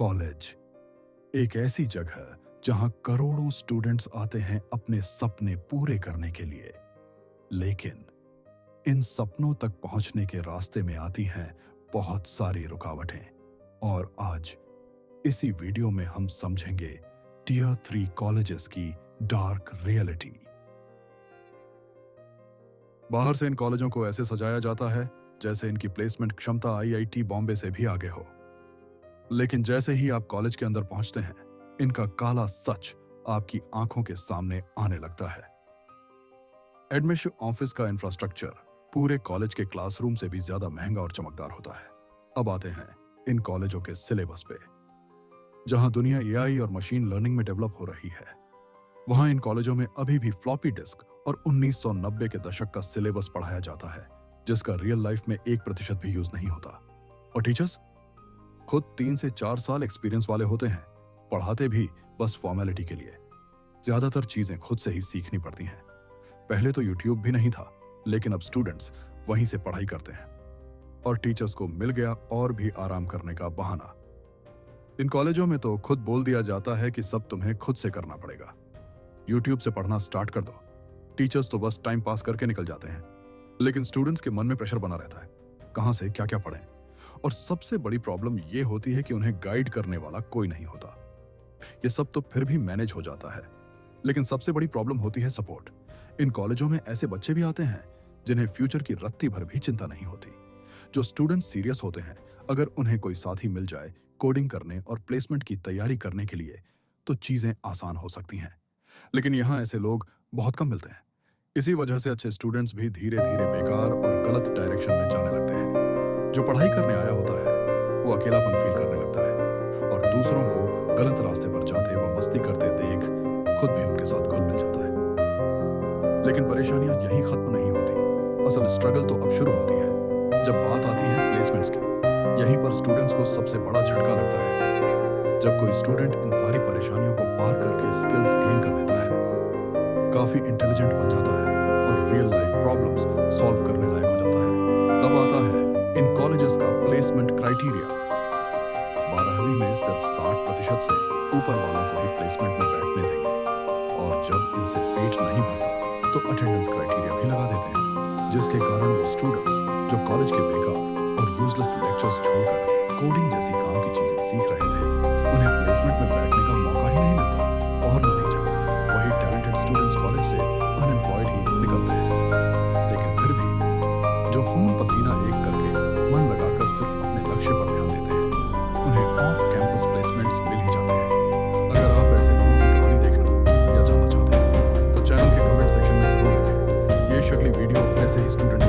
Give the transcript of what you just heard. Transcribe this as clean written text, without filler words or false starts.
College एक ऐसी जगह जहां करोड़ों स्टूडेंट्स आते हैं अपने सपने पूरे करने के लिए, लेकिन इन सपनों तक पहुंचने के रास्ते में आती हैं बहुत सारी रुकावटें। और आज इसी वीडियो में हम समझेंगे टियर 3 कॉलेजेस की डार्क रियलिटी। बाहर से इन कॉलेजों को ऐसे सजाया जाता है जैसे इनकी प्लेसमेंट क्षमता आईआईटी बॉम्बे से भी आगे हो, लेकिन जैसे ही आप कॉलेज के अंदर पहुंचते हैं, इनका काला सच आपकी आंखों के सामने आने लगता है। एडमिशन ऑफिस का इंफ्रास्ट्रक्चर पूरे कॉलेज के क्लासरूम से भी ज्यादा महंगा और चमकदार होता है। अब आते हैं इन कॉलेजों के सिलेबस पे। जहां दुनिया एआई और मशीन लर्निंग में डेवलप हो रही है, वहां इन कॉलेजों में अभी भी फ्लॉपी डिस्क और 1990 के दशक का सिलेबस पढ़ाया जाता है, जिसका रियल लाइफ में 1% भी यूज नहीं होता। और टीचर्स खुद 3 से 4 साल एक्सपीरियंस वाले होते हैं, पढ़ाते भी बस फॉर्मेलिटी के लिए। ज्यादातर चीजें खुद से ही सीखनी पड़ती हैं। पहले तो यूट्यूब भी नहीं था, लेकिन अब स्टूडेंट्स वहीं से पढ़ाई करते हैं और टीचर्स को मिल गया और भी आराम करने का बहाना। इन कॉलेजों में तो खुद बोल दिया जाता है कि सब तुम्हें खुद से करना पड़ेगा। यूट्यूब से पढ़ना स्टार्ट कर दो। टीचर्स तो बस टाइम पास करके निकल जाते हैं, लेकिन स्टूडेंट्स के मन में प्रेशर बना रहता है, कहां से क्या क्या पढ़ें। और सबसे बड़ी प्रॉब्लम यह होती है कि उन्हें गाइड करने वाला कोई नहीं होता। ये सब तो फिर भी मैनेज हो जाता है, लेकिन सबसे बड़ी प्रॉब्लम होती है सपोर्ट। इन कॉलेजों में ऐसे बच्चे भी आते हैं जिन्हें फ्यूचर की रत्ती भर भी चिंता नहीं होती। जो स्टूडेंट्स सीरियस होते हैं, अगर उन्हें कोई साथी मिल जाए कोडिंग करने और प्लेसमेंट की तैयारी करने के लिए, तो चीजें आसान हो सकती हैं। लेकिन यहाँ ऐसे लोग बहुत कम मिलते हैं। इसी वजह से अच्छे स्टूडेंट्स भी धीरे धीरे बेकार और गलत डायरेक्शन में जाने लगते हैं। जो पढ़ाई करने आया होता है, वो अकेलापन फील करने लगता है और दूसरों को गलत रास्ते पर जाते व मस्ती करते देख खुद भी उनके साथ घुल मिल जाता है। लेकिन परेशानियां यहीं खत्म नहीं होती। असल स्ट्रगल तो अब शुरू होती है जब बात आती है प्लेसमेंट्स की। यहीं पर स्टूडेंट्स को सबसे बड़ा झटका लगता है, जब कोई स्टूडेंट इन सारी परेशानियों को पार करके स्किल्स गेन कर लेता है, काफी इंटेलिजेंट बन जाता है और रियल लाइफ प्रॉब्लम्स सॉल्व करने लायक हो जाता है। तब आता है इन कॉलेजेस का प्लेसमेंट क्राइटेरिया। 12वीं में सिर्फ 60% से ऊपर वालों को ही प्लेसमेंट में बैठने देंगे, और जब इनसे पेट नहीं भरता तो अटेंडेंस क्राइटेरिया भी लगा देते हैं, जिसके कारण वो स्टूडेंट्स जो कॉलेज के बेकार और यूजलेस लेक्चर्स छोड़कर कोडिंग जैसी काम की चीजें सीख रहे थे, उन्हें प्लेसमेंट में बैठने का मौका ही नहीं मिलता। और नतीजा वही टैलेंटेड स्टूडेंट्स कॉलेज से अनएम्प्लॉयड ही निकलते हैं। लेकिन फिर भी जो खून पसीना एक करके मन लगाकर सिर्फ अपने लक्ष्य पर ध्यान देते हैं, उन्हें ऑफ कैंपस प्लेसमेंट्स मिल ही जाते हैं। अगर आप ऐसे लोगों की कहानी देखना या जानना चाहते हैं, तो चैनल के कमेंट सेक्शन में जरूर लिखें। ये शक्ली वीडियो ऐसे ही स्टूडेंट